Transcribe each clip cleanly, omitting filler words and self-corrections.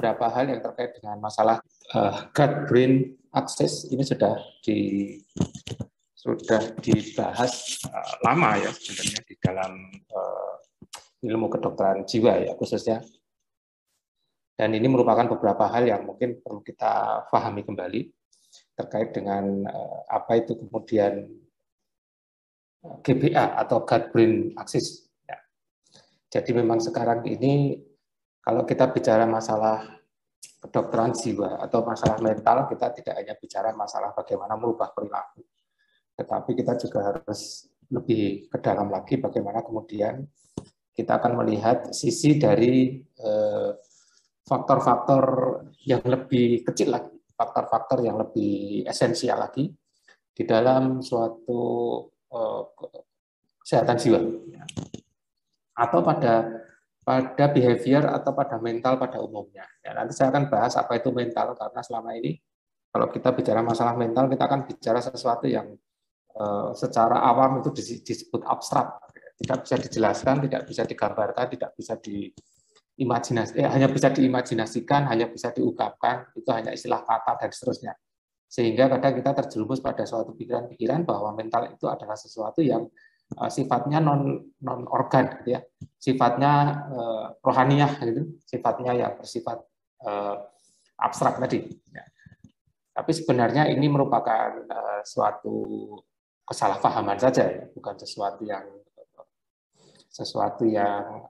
beberapa hal yang terkait dengan masalah gut-brain axis ini sudah dibahas lama ya sebenarnya di dalam ilmu kedokteran jiwa ya khususnya. Dan ini merupakan beberapa hal yang mungkin perlu kita pahami kembali terkait dengan apa itu kemudian GBA atau gut-brain axis. Ya. Jadi memang sekarang ini kalau kita bicara masalah kedokteran jiwa atau masalah mental, kita tidak hanya bicara masalah bagaimana merubah perilaku, tetapi kita juga harus lebih ke dalam lagi bagaimana kemudian kita akan melihat sisi dari faktor-faktor yang lebih kecil lagi, faktor-faktor yang lebih esensial lagi di dalam suatu kesehatan jiwa, atau pada behavior atau pada mental pada umumnya. Ya, nanti saya akan bahas apa itu mental, karena selama ini kalau kita bicara masalah mental, kita akan bicara sesuatu yang secara awam itu disebut abstrak, tidak bisa dijelaskan, tidak bisa digambarkan, tidak bisa hanya bisa diimajinasikan, hanya bisa diungkapkan, itu hanya istilah kata dan seterusnya. Sehingga kadang kita terjerumus pada suatu pikiran-pikiran bahwa mental itu adalah sesuatu yang sifatnya non organ, gitu ya, sifatnya rohaniah, gitu, sifatnya yang bersifat abstrak tadi. Ya. Tapi sebenarnya ini merupakan suatu kesalahpahaman saja, ya, bukan sesuatu yang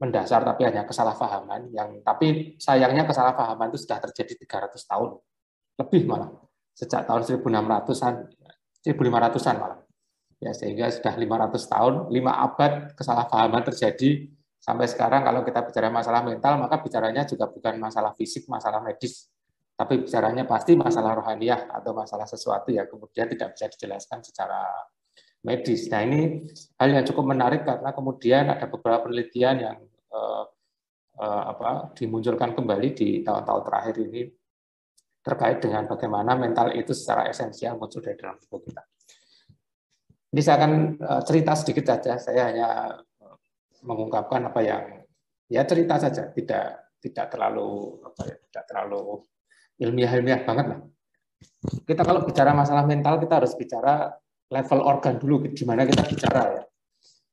mendasar, tapi hanya kesalahpahaman yang, tapi sayangnya kesalahpahaman itu sudah terjadi 300 tahun lebih malah, sejak tahun 1600-an, 1500-an malah. Ya, sehingga sudah 500 tahun, 5 abad kesalahpahaman terjadi sampai sekarang. Kalau kita bicara masalah mental, maka bicaranya juga bukan masalah fisik, masalah medis, tapi bicaranya pasti masalah rohaniah atau masalah sesuatu yang kemudian tidak bisa dijelaskan secara medis. Nah, ini hal yang cukup menarik karena kemudian ada beberapa penelitian yang dimunculkan kembali di tahun-tahun terakhir ini terkait dengan bagaimana mental itu secara esensial muncul dari dalam tubuh kita. Ini saya akan cerita sedikit saja, saya hanya mengungkapkan apa yang ya cerita saja, tidak terlalu ilmiah banget lah. Kita kalau bicara masalah mental, kita harus bicara level organ dulu, di mana kita bicara ya.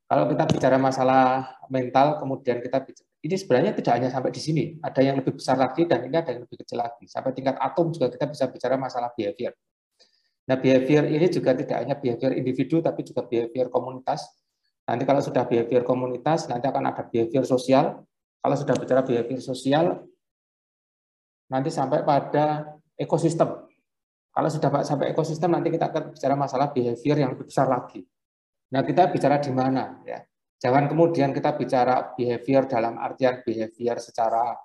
Kalau kita bicara masalah mental, kemudian kita bicara, ini sebenarnya tidak hanya sampai di sini, ada yang lebih besar lagi dan ini ada yang lebih kecil lagi. Sampai tingkat atom juga kita bisa bicara masalah behavior. Nah, behavior ini juga tidak hanya behavior individu, tapi juga behavior komunitas. Nanti kalau sudah behavior komunitas, nanti akan ada behavior sosial. Kalau sudah bicara behavior sosial, nanti sampai pada ekosistem. Kalau sudah sampai ekosistem, nanti kita akan bicara masalah behavior yang lebih besar lagi. Nah, kita bicara di mana? Ya. Jangan kemudian kita bicara behavior dalam artian behavior secara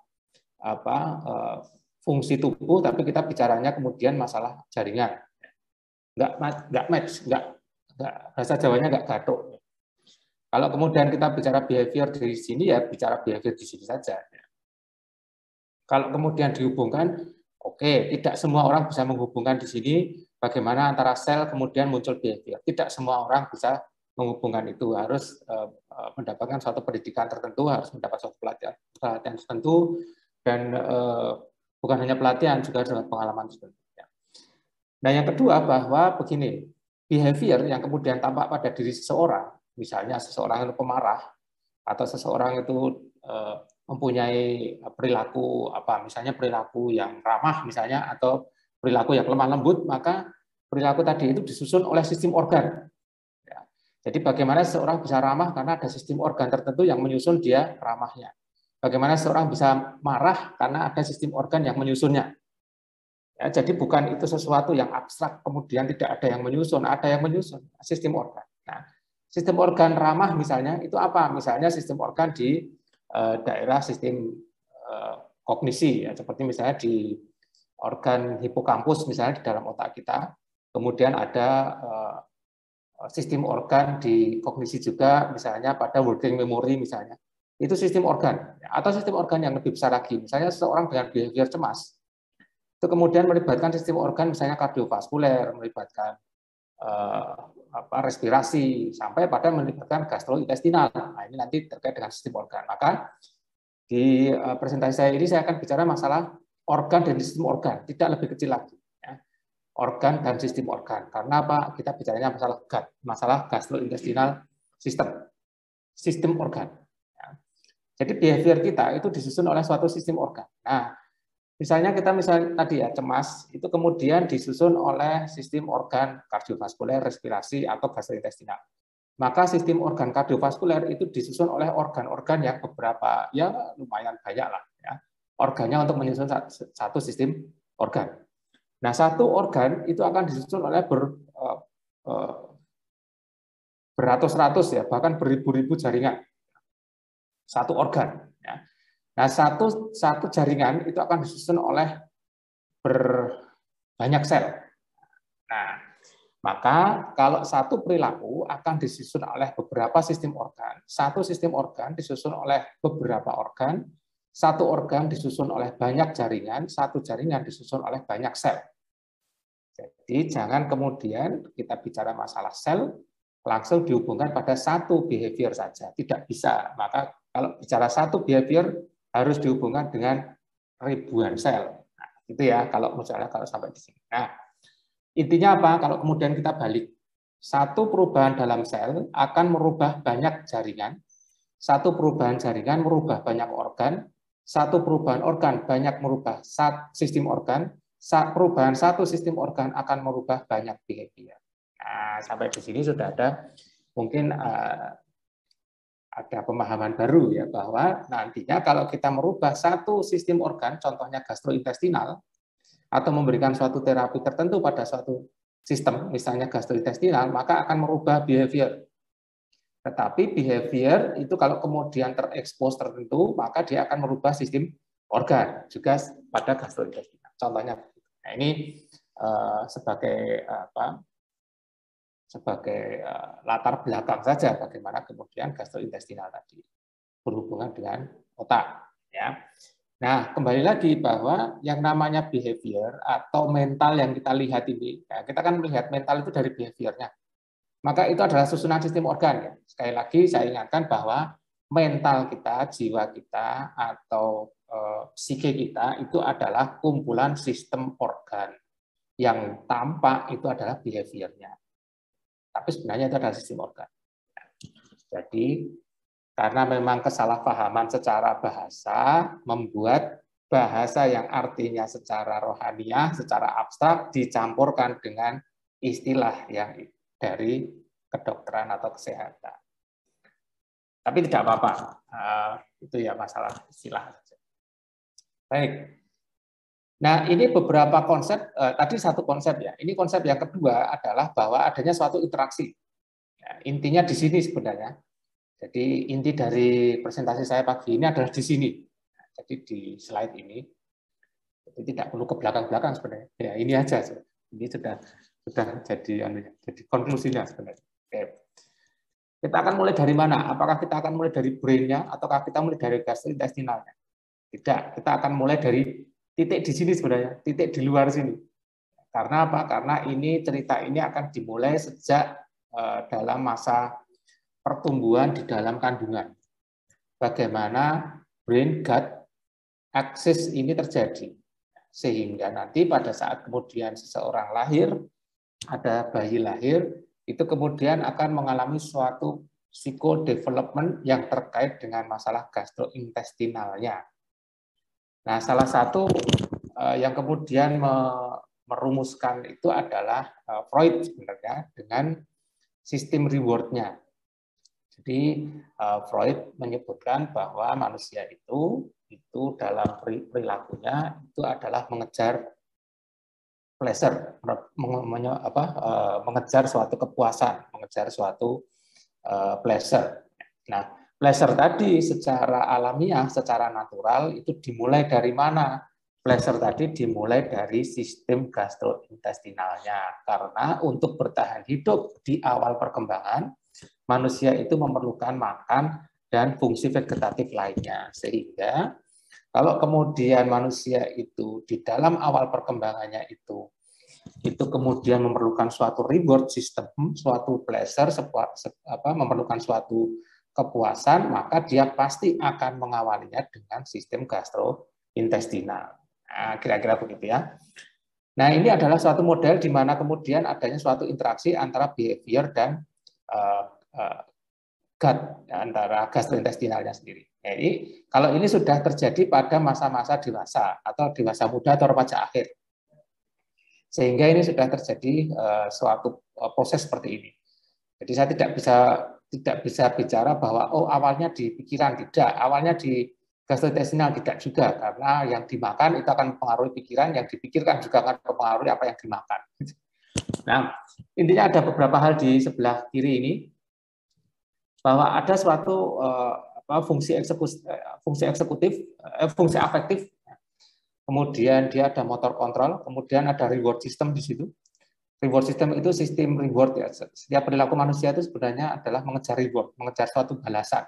fungsi tubuh, tapi kita bicaranya kemudian masalah jaringan. Nggak match, bahasa Jawanya nggak gathuk. Kalau kemudian kita bicara behavior di sini, ya bicara behavior di sini saja. Kalau kemudian dihubungkan, oke, tidak semua orang bisa menghubungkan di sini bagaimana antara sel kemudian muncul behavior. Tidak semua orang bisa menghubungkan itu, harus mendapatkan suatu pendidikan tertentu, harus mendapat suatu pelatihan tertentu, dan bukan hanya pelatihan, juga dengan pengalaman tertentu. Nah, yang kedua bahwa begini, behavior yang kemudian tampak pada diri seseorang, misalnya seseorang itu pemarah atau seseorang itu mempunyai perilaku misalnya perilaku yang ramah misalnya atau perilaku yang lemah lembut, maka perilaku tadi itu disusun oleh sistem organ. Ya. Jadi bagaimana seseorang bisa ramah karena ada sistem organ tertentu yang menyusun dia ramahnya. Bagaimana seseorang bisa marah karena ada sistem organ yang menyusunnya. Ya, jadi bukan itu sesuatu yang abstrak, kemudian tidak ada yang menyusun, ada yang menyusun, sistem organ. Nah, sistem organ ramah misalnya, itu apa? Misalnya sistem organ di daerah sistem kognisi, ya, seperti misalnya di organ hipokampus, misalnya di dalam otak kita, kemudian ada sistem organ di kognisi juga, misalnya pada working memory misalnya, itu sistem organ, atau sistem organ yang lebih besar lagi, misalnya seseorang dengan behavior cemas, itu kemudian melibatkan sistem organ misalnya kardiovaskuler, melibatkan respirasi, sampai pada melibatkan gastrointestinal. Nah, ini nanti terkait dengan sistem organ. Maka Di presentasi saya ini saya akan bicara masalah organ dan sistem organ, tidak lebih kecil lagi. Ya. Organ dan sistem organ. Karena apa? Kita bicaranya masalah gut, masalah gastrointestinal sistem organ. Ya. Jadi behavior kita itu disusun oleh suatu sistem organ. Nah, misalnya tadi ya cemas, itu kemudian disusun oleh sistem organ kardiovaskuler, respirasi, atau gastrointestinal. Maka sistem organ kardiovaskuler itu disusun oleh organ-organ yang beberapa, ya lumayan banyak lah. Ya. Organnya untuk menyusun satu sistem organ. Nah, satu organ itu akan disusun oleh beratus-ratus, ya, bahkan beribu-ribu jaringan. Satu organ. Ya. Nah, satu jaringan itu akan disusun oleh banyak sel. Nah, maka kalau satu perilaku akan disusun oleh beberapa sistem organ, satu sistem organ disusun oleh beberapa organ, satu organ disusun oleh banyak jaringan, satu jaringan disusun oleh banyak sel. Jadi jangan kemudian kita bicara masalah sel langsung dihubungkan pada satu behavior saja, tidak bisa. Maka kalau bicara satu behavior harus dihubungkan dengan ribuan sel. Nah, itu ya kalau misalnya kalau sampai di sini. Nah, intinya apa? Kalau kemudian kita balik, satu perubahan dalam sel akan merubah banyak jaringan, satu perubahan jaringan merubah banyak organ, satu perubahan organ banyak merubah sistem organ, perubahan satu sistem organ akan merubah banyak behavior. Nah, sampai di sini sudah ada mungkin ada pemahaman baru ya bahwa nantinya kalau kita merubah satu sistem organ, contohnya gastrointestinal, atau memberikan suatu terapi tertentu pada suatu sistem, misalnya gastrointestinal, maka akan merubah behavior. Tetapi behavior itu kalau kemudian terekspos tertentu, maka dia akan merubah sistem organ juga pada gastrointestinal. Contohnya, nah ini sebagai latar belakang saja bagaimana kemudian gastrointestinal tadi berhubungan dengan otak. Ya. Nah, kembali lagi bahwa yang namanya behavior atau mental yang kita lihat ini, ya, kita kan melihat mental itu dari behaviornya. Maka itu adalah susunan sistem organ. Ya. Sekali lagi saya ingatkan bahwa mental kita, jiwa kita, atau psike kita itu adalah kumpulan sistem organ. Yang tampak itu adalah behaviornya. Tapi sebenarnya itu adalah sistem organ. Jadi, karena memang kesalahpahaman secara bahasa membuat bahasa yang artinya secara rohaniah, secara abstrak dicampurkan dengan istilah yang dari kedokteran atau kesehatan. Tapi tidak apa-apa, itu ya masalah istilah. Baik. Nah, ini beberapa konsep, tadi satu konsep ya. Ini konsep yang kedua adalah bahwa adanya suatu interaksi. Ya, intinya di sini sebenarnya. Jadi inti dari presentasi saya pagi ini adalah di sini. Jadi di slide ini, jadi tidak perlu ke belakang-belakang sebenarnya. Ya ini aja. Ini sudah jadi konklusinya sebenarnya. Oke. Kita akan mulai dari mana? Apakah kita akan mulai dari brain-nya, ataukah kita mulai dari gastrointestinalnya? Tidak. Kita akan mulai dari titik di sini sebenarnya, titik di luar sini. Karena apa? Karena ini cerita ini akan dimulai sejak dalam masa pertumbuhan di dalam kandungan. Bagaimana brain gut axis ini terjadi. Sehingga nanti pada saat kemudian seseorang lahir, ada bayi lahir, itu kemudian akan mengalami suatu psychodevelopment yang terkait dengan masalah gastrointestinalnya. Nah, salah satu yang kemudian merumuskan itu adalah Freud sebenarnya dengan sistem reward-nya. Jadi Freud menyebutkan bahwa manusia itu dalam perilakunya itu adalah mengejar pleasure, mengejar suatu kepuasan, mengejar suatu pleasure. Nah, pleasure tadi secara alamiah, secara natural itu dimulai dari mana? Pleasure tadi dimulai dari sistem gastrointestinalnya. Karena untuk bertahan hidup di awal perkembangan, manusia itu memerlukan makan dan fungsi vegetatif lainnya. Sehingga kalau kemudian manusia itu di dalam awal perkembangannya itu kemudian memerlukan suatu reward system, suatu pleasure, memerlukan suatu kepuasan, maka dia pasti akan mengawalinya dengan sistem gastrointestinal. Nah, kira-kira begitu ya. Nah, ini adalah suatu model di mana kemudian adanya suatu interaksi antara behavior dan gut, antara gastrointestinalnya sendiri. Jadi, kalau ini sudah terjadi pada masa-masa dewasa atau dewasa muda atau remaja akhir, sehingga ini sudah terjadi suatu proses seperti ini. Jadi saya tidak bisa bicara bahwa awalnya di pikiran, tidak, awalnya di gastrointestinal, tidak juga, karena yang dimakan itu akan mempengaruhi pikiran, yang dipikirkan juga akan mempengaruhi apa yang dimakan. Nah, intinya ada beberapa hal di sebelah kiri ini, bahwa ada suatu fungsi afektif, kemudian dia ada motor kontrol, kemudian ada reward system di situ. Reward system itu sistem reward ya. Setiap perilaku manusia itu sebenarnya adalah mengejar reward, mengejar suatu balasan.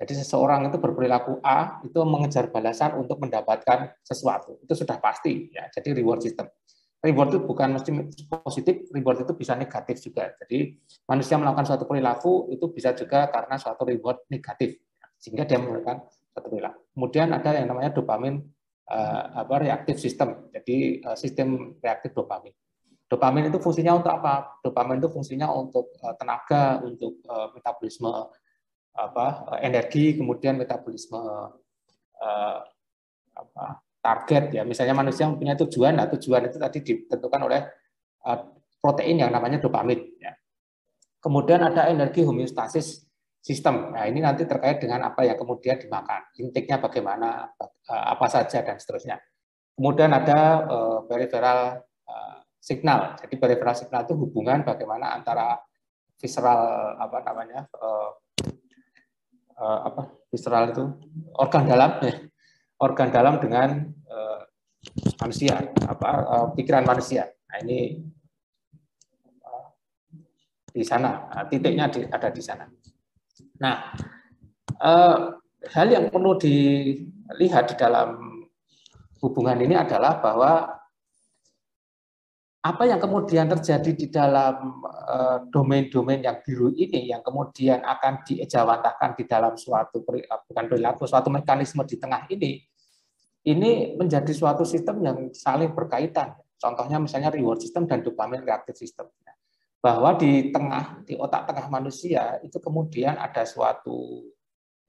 Jadi seseorang itu berperilaku A itu mengejar balasan untuk mendapatkan sesuatu. Itu sudah pasti ya. Jadi reward system. Reward itu bukan mesti positif, reward itu bisa negatif juga. Jadi manusia melakukan suatu perilaku itu bisa juga karena suatu reward negatif, sehingga dia melakukan suatu perilaku. Kemudian ada yang namanya dopamin reaktif system. Jadi sistem reaktif dopamin. Dopamin itu fungsinya untuk apa? Dopamin itu fungsinya untuk tenaga, untuk metabolisme energi, kemudian metabolisme target ya. Misalnya manusia mempunyai tujuan, nah tujuan itu tadi ditentukan oleh protein yang namanya dopamin ya. Kemudian ada energi homeostasis sistem. Nah, ini nanti terkait dengan apa yang kemudian dimakan, intake-nya bagaimana, apa saja dan seterusnya. Kemudian ada peripheral signal. Jadi peripheral signal itu hubungan bagaimana antara visceral visceral itu organ dalam dengan manusia, pikiran manusia. Nah, ini di sana, titiknya ada di sana. Nah, hal yang perlu dilihat di dalam hubungan ini adalah bahwa apa yang kemudian terjadi di dalam domain-domain yang biru ini, yang kemudian akan diejawantahkan di dalam suatu suatu mekanisme di tengah ini menjadi suatu sistem yang saling berkaitan. Contohnya misalnya reward system dan dopamin reactive system. Bahwa di otak tengah manusia itu kemudian ada suatu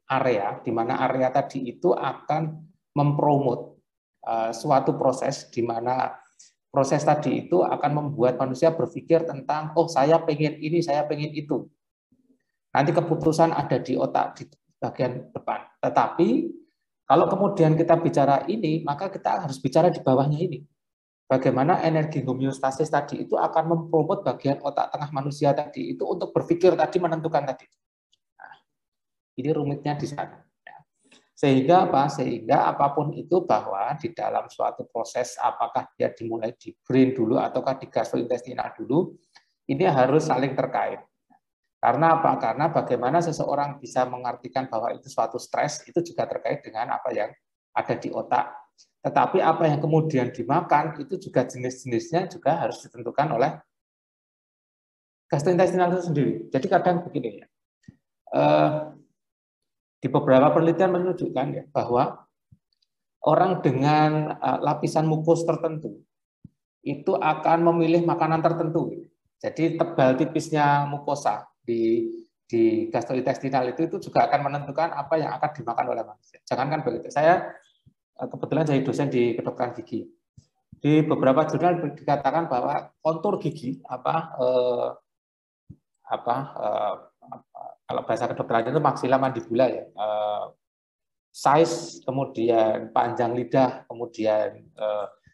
area, di mana area tadi itu akan mempromot suatu proses di mana proses tadi itu akan membuat manusia berpikir tentang, saya pengen ini, saya pengen itu. Nanti keputusan ada di otak, di bagian depan. Tetapi kalau kemudian kita bicara ini, maka kita harus bicara di bawahnya ini. Bagaimana energi homeostasis tadi itu akan mempromot bagian otak tengah manusia tadi itu untuk berpikir tadi, menentukan tadi. Nah, ini rumitnya di sana. Sehingga apapun itu, bahwa di dalam suatu proses, apakah dia dimulai di brain dulu ataukah di gastrointestinal dulu, ini harus saling terkait. Karena apa? Karena bagaimana seseorang bisa mengartikan bahwa itu suatu stres, itu juga terkait dengan apa yang ada di otak. Tetapi apa yang kemudian dimakan, itu juga jenis-jenisnya juga harus ditentukan oleh gastrointestinal itu sendiri. Jadi kadang begini ya, di beberapa penelitian menunjukkan ya bahwa orang dengan lapisan mukus tertentu itu akan memilih makanan tertentu. Jadi tebal tipisnya mukosa di gastrointestinal itu juga akan menentukan apa yang akan dimakan oleh manusia. Jangankan begitu. Saya kebetulan jadi dosen di kedokteran gigi. Di beberapa jurnal dikatakan bahwa kontur gigi kalau bahasa kedokteran itu maksila mandibula ya, size, kemudian panjang lidah, kemudian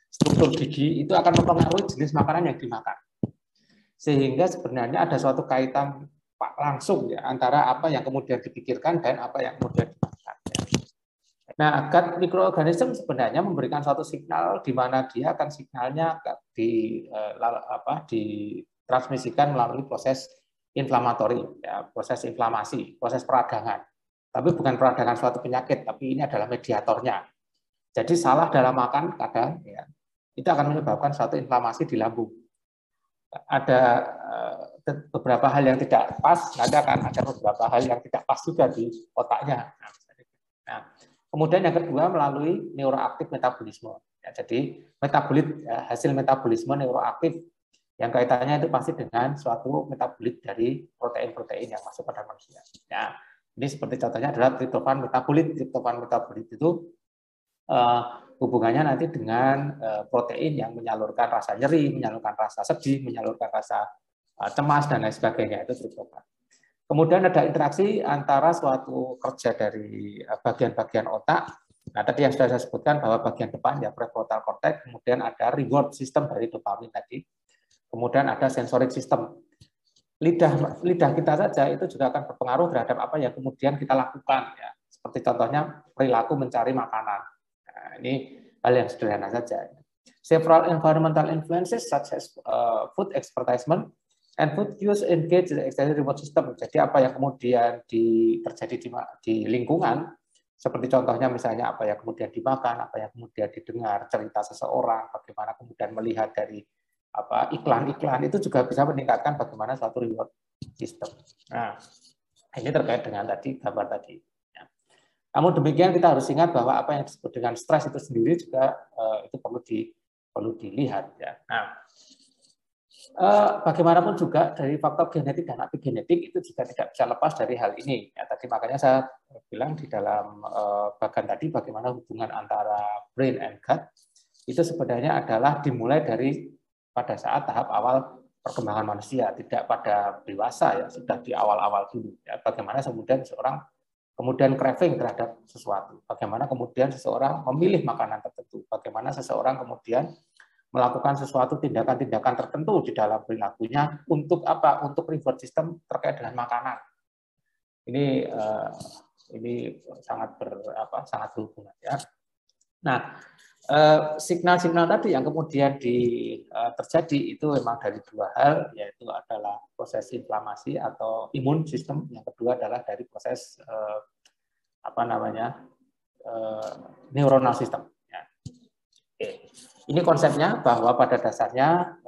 struktur gigi itu akan mempengaruhi jenis makanan yang dimakan. Sehingga sebenarnya ada suatu kaitan langsung ya antara apa yang kemudian dipikirkan dan apa yang kemudian dimakan. Nah, gut microorganism sebenarnya memberikan suatu signal di mana dia akan signalnya ditransmisikan melalui proses inflamatori, ya, proses inflamasi, proses peradangan. Tapi bukan peradangan suatu penyakit, tapi ini adalah mediatornya. Jadi salah dalam makan kadang ya, itu akan menyebabkan suatu inflamasi di lambung. ada beberapa hal yang tidak pas, nanti akan ada beberapa hal yang tidak pas juga di otaknya. Nah, kemudian yang kedua melalui neuroaktif metabolisme. Ya, jadi metabolit, ya, hasil metabolisme neuroaktif yang kaitannya itu pasti dengan suatu metabolit dari protein-protein yang masuk pada manusia. Ya, ini seperti contohnya adalah triptofan metabolit. Triptofan metabolit itu hubungannya nanti dengan protein yang menyalurkan rasa nyeri, menyalurkan rasa sedih, menyalurkan rasa cemas dan lain sebagainya, itu triptofan. Kemudian ada interaksi antara suatu kerja dari bagian-bagian otak. Nah, tadi yang sudah saya sebutkan bahwa bagian depan ya prefrontal cortex, kemudian ada reward system dari dopamin tadi. Kemudian ada sensorik system. Lidah kita saja itu juga akan berpengaruh terhadap apa yang kemudian kita lakukan ya. Seperti contohnya perilaku mencari makanan. Nah, ini hal yang sederhana saja. Several environmental influences such as food advertisement and food use engage the extended reward system. Jadi apa yang kemudian terjadi di lingkungan, seperti contohnya misalnya apa yang kemudian dimakan, apa yang kemudian didengar, cerita seseorang, bagaimana kemudian melihat dari iklan-iklan itu juga bisa meningkatkan bagaimana suatu reward system. Nah, ini terkait dengan tadi gambar tadi. Namun demikian kita harus ingat bahwa apa yang disebut dengan stres itu sendiri juga itu perlu dilihat ya. Nah, bagaimanapun juga dari faktor genetik dan epigenetik itu juga tidak bisa lepas dari hal ini. Ya, tadi makanya saya bilang di dalam bagian tadi bagaimana hubungan antara brain and gut itu sebenarnya adalah dimulai dari pada saat tahap awal perkembangan manusia, tidak pada dewasa ya, sudah di awal-awal dulu. Ya, bagaimana kemudian seorang kemudian craving terhadap sesuatu, bagaimana kemudian seseorang memilih makanan tertentu, bagaimana seseorang kemudian melakukan sesuatu tindakan-tindakan tertentu di dalam perilakunya untuk apa? Untuk reward system terkait dengan makanan. Ini sangat berhubungan ya. Nah, signal-signal tadi yang kemudian terjadi itu memang dari dua hal, yaitu adalah proses inflamasi atau imun sistem, yang kedua adalah dari proses neuronal system. Ya. Oke. Ini konsepnya bahwa pada dasarnya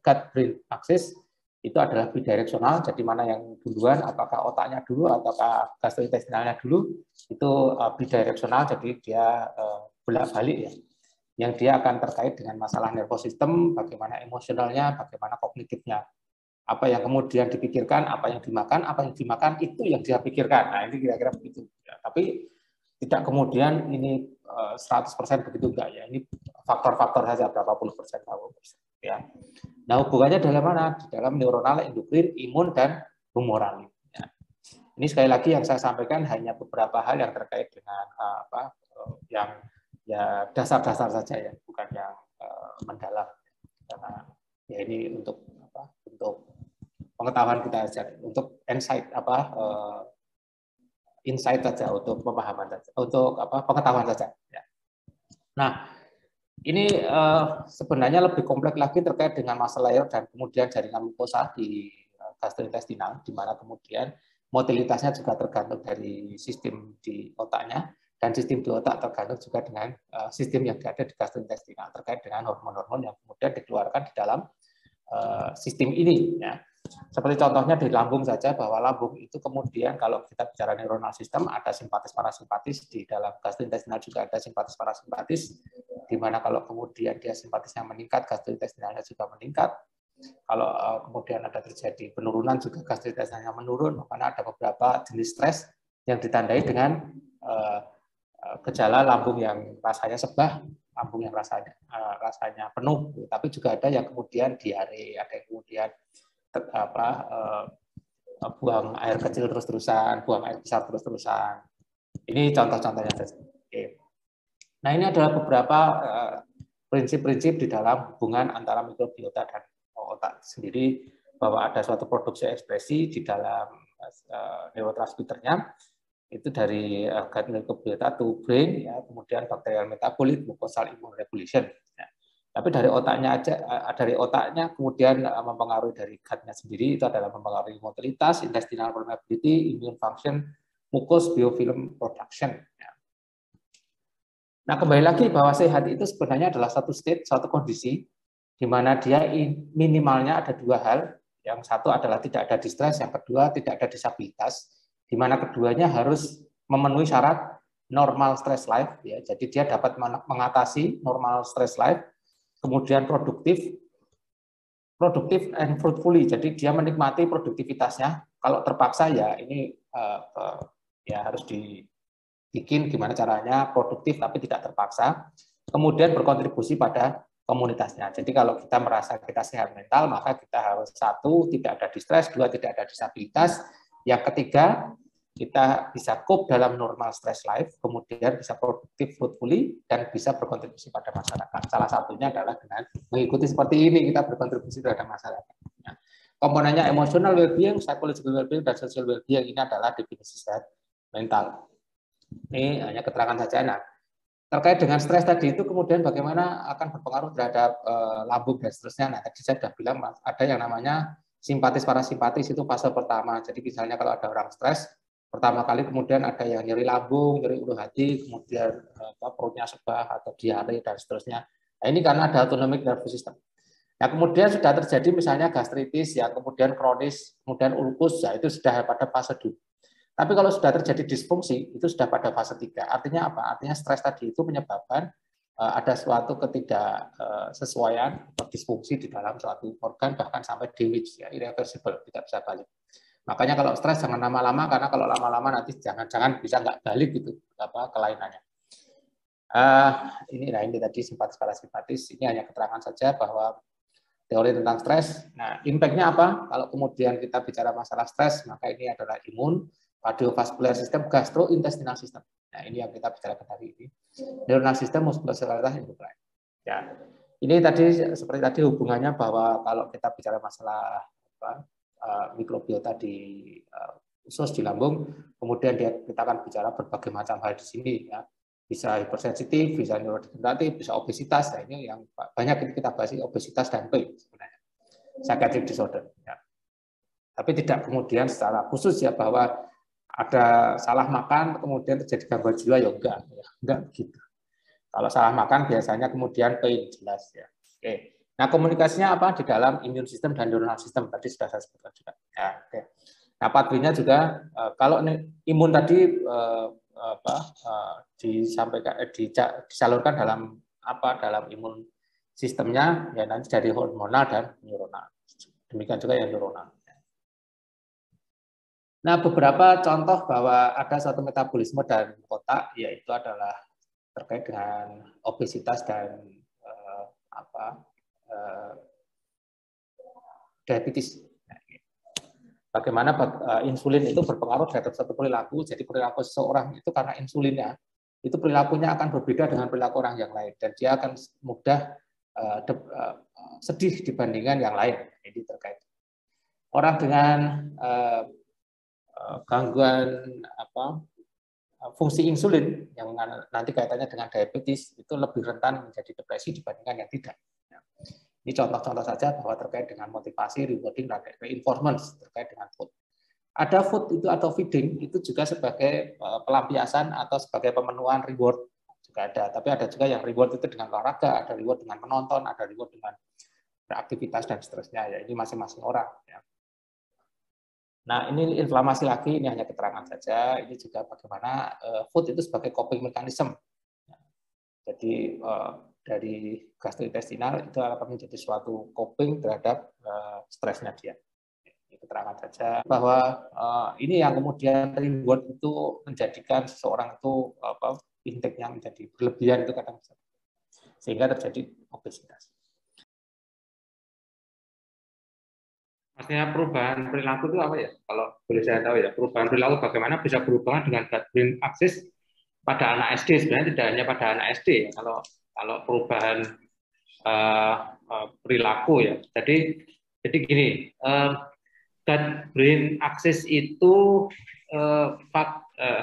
gut-brain axis itu adalah bidireksional, jadi mana yang duluan, apakah otaknya dulu ataukah gastrointestinalnya dulu, itu bidireksional, jadi dia bolak-balik ya. Yang dia akan terkait dengan masalah nervous system, bagaimana emosionalnya, bagaimana kognitifnya. Apa yang kemudian dipikirkan, apa yang dimakan itu yang dia pikirkan. Nah, ini kira-kira begitu. Ya, tapi tidak kemudian ini 100% begitu enggak ya. Ini faktor-faktor saja berapa puluh persen, ya. Nah, hubungannya dalam mana? Di dalam neuronal, endokrin, imun dan humoral. Ya. Ini sekali lagi yang saya sampaikan hanya beberapa hal yang terkait dengan yang ya dasar-dasar saja ya, bukan yang mendalam. Karena ya ini untuk pengetahuan kita saja, untuk insight saja, untuk pemahaman saja, untuk pengetahuan saja. Ya. Nah, ini sebenarnya lebih kompleks lagi terkait dengan masa layer dan kemudian jaringan mukosa di gastrointestinal, di mana kemudian motilitasnya juga tergantung dari sistem di otaknya, dan sistem di otak tergantung juga dengan sistem yang ada di gastrointestinal terkait dengan hormon-hormon yang kemudian dikeluarkan di dalam sistem ini. Ya. Seperti contohnya di lambung saja, bahwa lambung itu kemudian kalau kita bicara neuronal system ada simpatis parasimpatis, di dalam gastrointestinal juga ada simpatis parasimpatis, di mana kalau kemudian dia simpatisnya meningkat, gastrointestinalnya juga meningkat. Kalau kemudian ada terjadi penurunan juga gastrointestinalnya menurun, karena ada beberapa jenis stres yang ditandai dengan gejala lambung yang rasanya sebah, lambung yang rasanya penuh, tapi juga ada yang kemudian diare, ada yang kemudian buang air kecil terus-terusan, buang air besar terus-terusan. Ini contoh-contohnya saja. Oke. Nah, ini adalah beberapa prinsip-prinsip di dalam hubungan antara mikrobiota dan otak sendiri, bahwa ada suatu produksi ekspresi di dalam neurotransmitternya, itu dari gut microbiota to brain, ya, kemudian bakterial metabolit, mucosal immune regulation. Ya. Tapi dari otaknya kemudian mempengaruhi dari gutnya sendiri, itu adalah mempengaruhi motilitas, intestinal permeability, immune function, mucus biofilm production. Ya. Nah, kembali lagi bahwa sehat itu sebenarnya adalah satu state, suatu kondisi di mana dia minimalnya ada dua hal. Yang satu adalah tidak ada distres, yang kedua tidak ada disabilitas, di mana keduanya harus memenuhi syarat normal stress life, ya. Jadi dia dapat mengatasi normal stress life, kemudian produktif and fruitfully. Jadi dia menikmati produktivitasnya. Kalau terpaksa ya ini ya harus dibikin gimana caranya produktif tapi tidak terpaksa. Kemudian berkontribusi pada komunitasnya. Jadi kalau kita merasa kita sehat mental, maka kita harus satu, tidak ada distres, dua, tidak ada disabilitas. Yang ketiga, kita bisa cope dalam normal stress life, kemudian bisa produktif fruitfully, dan bisa berkontribusi pada masyarakat. Salah satunya adalah dengan mengikuti seperti ini, kita berkontribusi terhadap masyarakat. Nah, komponennya emotional well-being, psychological well-being, dan social well-being ini adalah definisi sehat mental. Ini hanya keterangan saja. Nah, terkait dengan stres tadi itu kemudian bagaimana akan berpengaruh terhadap lambung dan seterusnya. Nah, tadi saya sudah bilang ada yang namanya simpatis parasimpatis, itu fase pertama. Jadi misalnya kalau ada orang stres pertama kali, kemudian ada yang nyeri lambung, nyeri ulu hati, kemudian perutnya sebah atau diare dan seterusnya. Nah, ini karena ada autonomic nervous system. Nah, kemudian sudah terjadi misalnya gastritis, ya, kemudian kronis, kemudian ulkus, ya itu sudah pada fase 2. Tapi kalau sudah terjadi disfungsi, itu sudah pada fase 3. Artinya apa? Artinya stres tadi itu menyebabkan ada suatu ketidaksesuaian atau disfungsi di dalam suatu organ, bahkan sampai damage, ya, irreversible, tidak bisa balik. Makanya kalau stres jangan lama-lama, karena kalau lama-lama nanti jangan-jangan bisa nggak balik gitu kelainannya. Ini tadi simpatis parasimpatis. Ini hanya keterangan saja bahwa teori tentang stres. Nah, impact-nya apa? Kalau kemudian kita bicara masalah stres, maka ini adalah imun, cardiovascular system, gastrointestinal system. Nah, ini yang kita bicarakan hari ini. Neuronal system, muskuloskeletal, endocrine. Ya, ini tadi seperti tadi hubungannya bahwa kalau kita bicara masalah mikrobiota di usus di lambung, kemudian kita akan bicara berbagai macam hal di sini, ya. Bisa hipersensitif, bisa neurodegeneratif, bisa obesitas. Nah, ini yang banyak kita bahas, obesitas dan pain sebenarnya, psychiatric disorder. Ya. Tapi tidak kemudian secara khusus ya bahwa ada salah makan kemudian terjadi gangguan jiwa, ya enggak begitu. Kalau salah makan biasanya kemudian pain, jelas ya. Oke. Nah, komunikasinya apa di dalam immune system dan neuronal system tadi sudah saya sebutkan juga. Ya, oke. Nah, pathway-nya juga kalau imun tadi disalurkan dalam imun sistemnya, ya nanti dari hormonal dan neuronal. Demikian juga yang neuronal. Nah, beberapa contoh bahwa ada suatu metabolisme dalam otak, yaitu adalah terkait dengan obesitas dan diabetes. Bagaimana insulin itu berpengaruh terhadap suatu perilaku. Jadi perilaku seseorang itu karena insulinnya, itu perilakunya akan berbeda dengan perilaku orang yang lain, dan dia akan mudah sedih dibandingkan yang lain. Ini terkait orang dengan gangguan fungsi insulin yang nanti kaitannya dengan diabetes itu lebih rentan menjadi depresi dibandingkan yang tidak. Ini contoh-contoh saja bahwa terkait dengan motivasi, rewarding, dan reinforcement terkait dengan food. Ada food itu atau feeding itu juga sebagai pelampiasan atau sebagai pemenuhan reward juga ada. Tapi ada juga yang reward itu dengan olahraga, ada reward dengan menonton, ada reward dengan beraktivitas dan seterusnya. Ya, ini masing-masing orang. Ya. Nah, ini inflamasi lagi, ini hanya keterangan saja. Ini juga bagaimana food itu sebagai coping mechanism. Jadi dari gastrointestinal itu akan menjadi suatu coping terhadap stresnya dia. Ini keterangan saja bahwa ini yang kemudian reward itu menjadikan seseorang itu intake-nya menjadi berlebihan itu kadang sehingga terjadi obesitas. Maksudnya perubahan perilaku itu apa ya? Kalau boleh saya tahu ya, perubahan perilaku bagaimana bisa berhubungan dengan gut-brain axis pada anak SD? Sebenarnya tidak hanya pada anak SD ya. Kalau perubahan perilaku ya. Jadi gini, gut-brain axis itu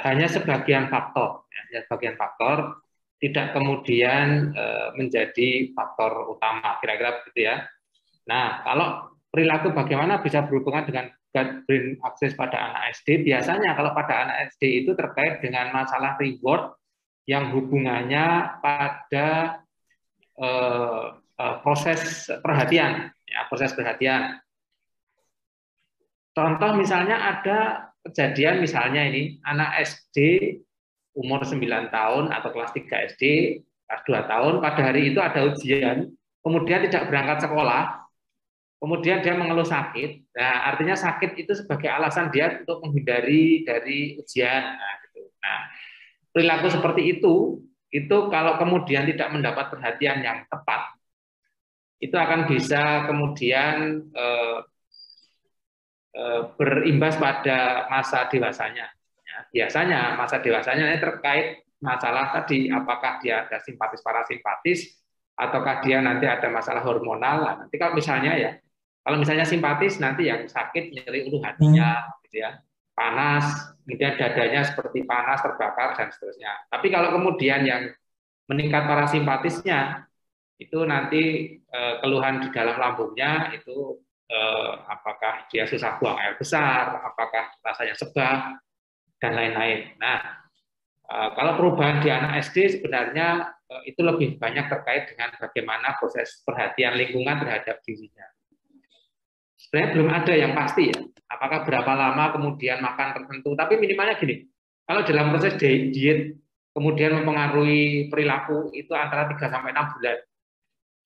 hanya sebagian faktor, ya, sebagian faktor, tidak kemudian menjadi faktor utama, kira-kira begitu ya. Nah, kalau perilaku bagaimana bisa berhubungan dengan gut-brain axis pada anak SD? Biasanya kalau pada anak SD itu terkait dengan masalah reward yang hubungannya pada proses perhatian, ya, proses perhatian. Contoh misalnya ada kejadian misalnya ini anak SD umur 9 tahun atau kelas 3 SD, kelas 2 tahun, pada hari itu ada ujian, kemudian tidak berangkat sekolah, kemudian dia mengeluh sakit. Nah, artinya sakit itu sebagai alasan dia untuk menghindari dari ujian. Nah, gitu. Nah, perilaku seperti itu kalau kemudian tidak mendapat perhatian yang tepat, itu akan bisa kemudian berimbas pada masa dewasanya. Ya, biasanya masa dewasanya ini terkait masalah tadi, apakah dia ada simpatis parasimpatis, ataukah dia nanti ada masalah hormonal. Nah, nanti kalau misalnya ya, kalau misalnya simpatis nanti yang sakit nyeri ulu hatinya, gitu ya, panas, kemudian dadanya seperti panas, terbakar dan seterusnya. Tapi kalau kemudian yang meningkat parasimpatisnya itu nanti keluhan di dalam lambungnya itu apakah dia susah buang air besar, apakah rasanya sebah, dan lain-lain. Nah, kalau perubahan di anak SD sebenarnya itu lebih banyak terkait dengan bagaimana proses perhatian lingkungan terhadap dirinya. Sebenarnya belum ada yang pasti ya, apakah berapa lama kemudian makan tertentu, tapi minimalnya gini, kalau dalam proses diet kemudian mempengaruhi perilaku itu antara 3-6 bulan.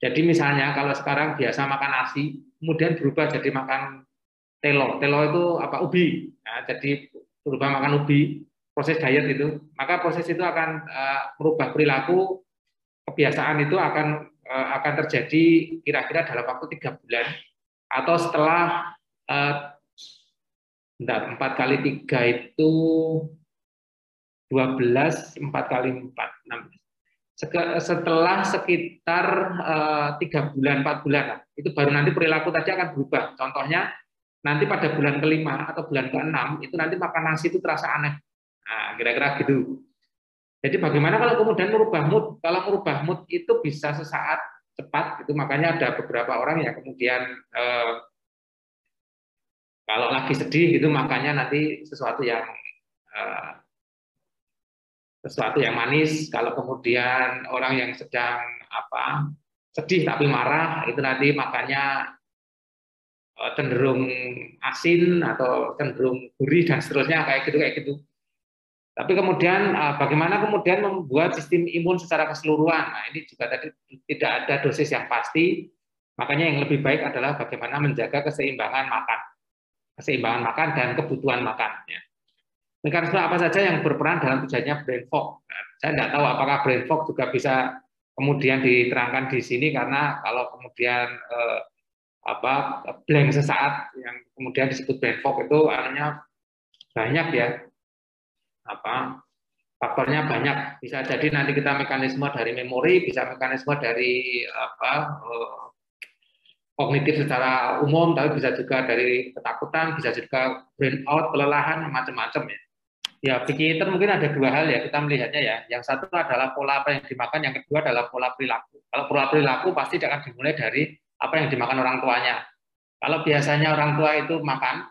Jadi misalnya kalau sekarang biasa makan nasi, kemudian berubah jadi makan telo. Telo itu apa? Ubi. Nah, jadi berubah makan ubi, proses diet itu, maka proses itu akan merubah perilaku, kebiasaan itu akan terjadi kira-kira dalam waktu 3 bulan atau setelah 4 kali 3 itu 12, 4 kali 4, 16. Setelah sekitar 3 bulan, 4 bulan, itu baru nanti perilaku tadi akan berubah. Contohnya, nanti pada bulan ke-5 atau bulan ke-6, itu nanti makan nasi itu terasa aneh. Nah, kira-kira gitu. Jadi bagaimana kalau kemudian merubah mood? Kalau merubah mood itu bisa sesaat, cepat, itu makanya ada beberapa orang yang kemudian kalau lagi sedih, itu makanya nanti sesuatu yang manis. Kalau kemudian orang yang sedang sedih tapi marah, itu nanti makanya cenderung asin atau cenderung gurih dan seterusnya, kayak gitu. Tapi kemudian bagaimana kemudian membuat sistem imun secara keseluruhan? Nah, ini juga tadi tidak ada dosis yang pasti. Makanya yang lebih baik adalah bagaimana menjaga keseimbangan makan dan kebutuhan makan. Ya. Mekanisme apa saja yang berperan dalam terjadinya brain fog? Nah, saya tidak tahu apakah brain fog juga bisa kemudian diterangkan di sini, karena kalau kemudian blank sesaat yang kemudian disebut brain fog itu artinya banyak ya, faktornya banyak. Bisa jadi nanti kita mekanisme dari memori, bisa mekanisme dari kognitif secara umum, tapi bisa juga dari ketakutan, bisa juga brain out, kelelahan, macam-macam ya. Ya, picky eater mungkin ada 2 hal ya kita melihatnya ya. Yang satu adalah pola apa yang dimakan, yang kedua adalah pola perilaku. Kalau pola perilaku pasti akan dimulai dari apa yang dimakan orang tuanya. Kalau biasanya orang tua itu makan,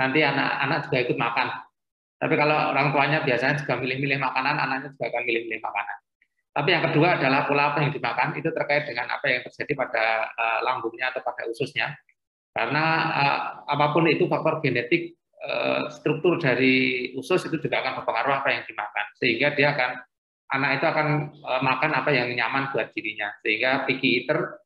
nanti anak-anak juga ikut makan. Tapi kalau orang tuanya biasanya juga milih-milih makanan, anaknya juga akan milih-milih makanan. Tapi yang kedua adalah pola apa yang dimakan, itu terkait dengan apa yang terjadi pada lambungnya atau pada ususnya. Karena apapun itu faktor genetik, struktur dari usus itu juga akan berpengaruh apa yang dimakan, sehingga anak itu akan makan apa yang nyaman buat dirinya. Sehingga picky eater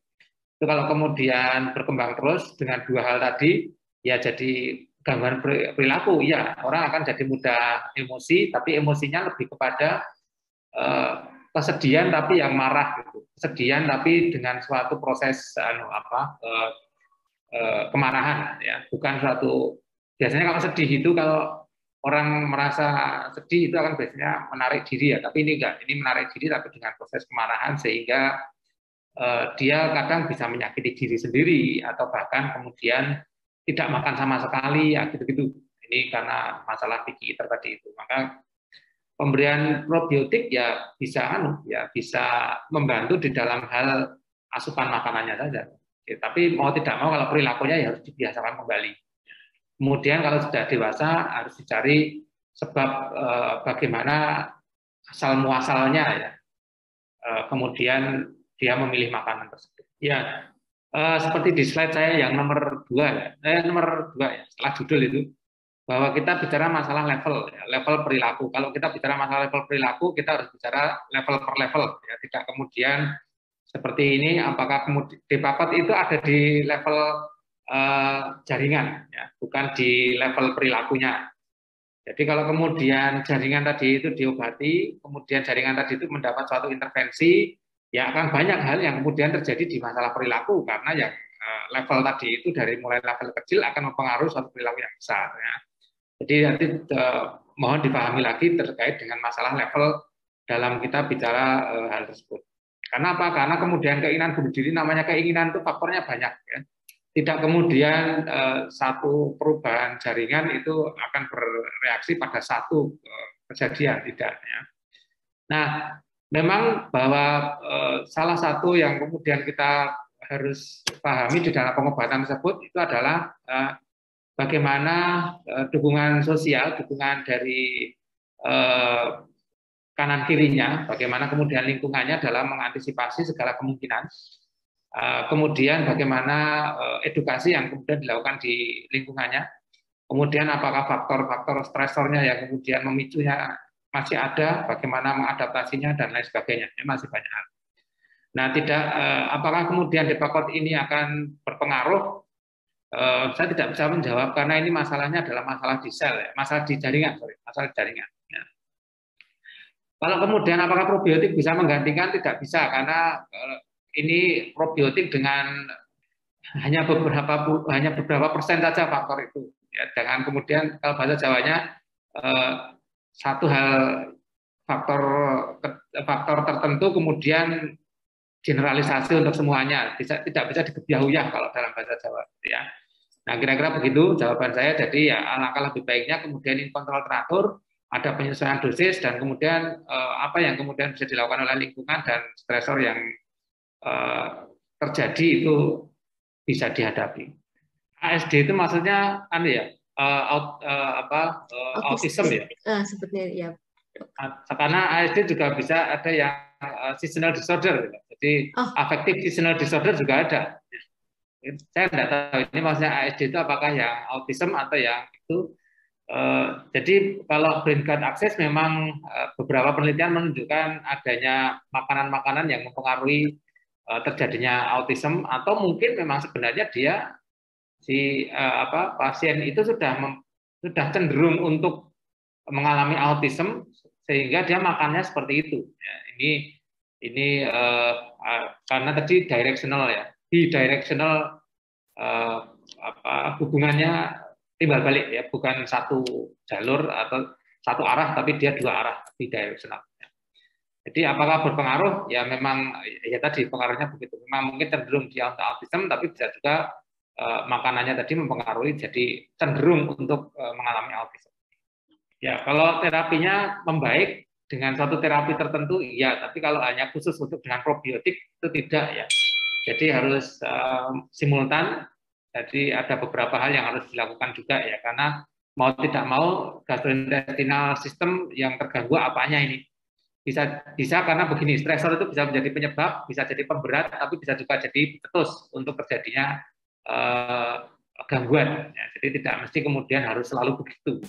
itu kalau kemudian berkembang terus dengan 2 hal tadi, ya jadi gangguan perilaku. Ya, orang akan jadi mudah emosi, tapi emosinya lebih kepada kesedihan tapi yang marah gitu. Kesedihan tapi dengan suatu proses kemarahan ya, bukan suatu. Biasanya kalau sedih itu, kalau orang merasa sedih itu akan biasanya menarik diri ya, tapi ini enggak, ini menarik diri tapi dengan proses kemarahan, sehingga dia kadang bisa menyakiti diri sendiri atau bahkan kemudian tidak makan sama sekali ya, gitu-gitu. Ini karena masalah picky eater tadi itu. Maka pemberian probiotik ya bisa membantu di dalam hal asupan makanannya saja. Ya, tapi mau tidak mau kalau perilakunya ya harus dibiasakan kembali. Kemudian kalau sudah dewasa harus dicari sebab bagaimana asal muasalnya ya. Kemudian dia memilih makanan tersebut. Ya, seperti di slide saya yang nomor 2 ya, nomor 2 ya, setelah judul itu, bahwa kita bicara masalah level, ya, level perilaku. Kalau kita bicara masalah level perilaku, kita harus bicara level per level, ya, tidak kemudian seperti ini. Apakah kemudian DPAPOT itu ada di level jaringan, ya, bukan di level perilakunya. Jadi kalau kemudian jaringan tadi itu diobati, kemudian jaringan tadi itu mendapat suatu intervensi, ya akan banyak hal yang kemudian terjadi di masalah perilaku, karena yang level tadi itu dari mulai level kecil akan mempengaruhi suatu perilaku yang besar. Ya. Jadi nanti mohon dipahami lagi terkait dengan masalah level dalam kita bicara hal tersebut. Karena apa? Karena kemudian keinginan bunuh diri, namanya keinginan itu faktornya banyak. Ya. Tidak kemudian satu perubahan jaringan itu akan bereaksi pada satu kejadian, tidak. Ya. Nah, memang bahwa salah satu yang kemudian kita harus pahami di dalam pengobatan tersebut itu adalah bagaimana dukungan sosial, dukungan dari kanan kirinya, bagaimana kemudian lingkungannya dalam mengantisipasi segala kemungkinan. Kemudian bagaimana edukasi yang kemudian dilakukan di lingkungannya. Kemudian apakah faktor-faktor stresornya yang kemudian memicunya masih ada, bagaimana mengadaptasinya dan lain sebagainya. Ini masih banyak hal. Nah, tidak apakah kemudian DPAPOT ini akan berpengaruh? Saya tidak bisa menjawab karena ini masalahnya adalah masalah di sel, ya. Masalah di jaringan, masalah di jaringan. Ya. Kalau kemudian apakah probiotik bisa menggantikan? Tidak bisa, karena ini probiotik dengan hanya beberapa persen saja faktor itu. Ya, dengan kemudian kalau bahasa Jawanya satu hal faktor tertentu kemudian generalisasi untuk semuanya, tidak bisa dikebiahuyah kalau dalam bahasa Jawa. Ya. Nah, kira-kira begitu jawaban saya. Jadi ya alangkah lebih baiknya kemudian ini kontrol teratur, ada penyesuaian dosis, dan kemudian apa yang kemudian bisa dilakukan oleh lingkungan dan stresor yang terjadi itu bisa dihadapi. ASD itu maksudnya ya, autism ya. Sepertinya ya. Karena ASD juga bisa ada yang seasonal disorder. Jadi affective seasonal disorder juga ada. Saya tidak tahu ini maksudnya ASD itu apakah yang autism atau yang itu. Jadi kalau brain gut access memang beberapa penelitian menunjukkan adanya makanan-makanan yang mempengaruhi terjadinya autism, atau mungkin memang sebenarnya dia pasien itu sudah cenderung untuk mengalami autism sehingga dia makannya seperti itu. Ya, ini karena tadi directional ya, bidirectional hubungannya timbal balik ya, bukan satu jalur atau satu arah tapi dia dua arah, bidirectional. Jadi apakah berpengaruh? Ya memang ya tadi pengaruhnya begitu. Memang mungkin cenderung dia untuk autism, tapi bisa juga makanannya tadi mempengaruhi, jadi cenderung untuk mengalami autism. Ya kalau terapinya membaik dengan suatu terapi tertentu, iya. Tapi kalau hanya khusus untuk dengan probiotik itu tidak ya. Jadi harus simultan. Jadi ada beberapa hal yang harus dilakukan juga ya, karena mau tidak mau gastrointestinal system yang terganggu apanya ini. Bisa karena begini, stresor itu bisa menjadi penyebab, bisa jadi pemberat, tapi bisa juga jadi cetus untuk terjadinya gangguan. Ya, jadi tidak mesti kemudian harus selalu begitu.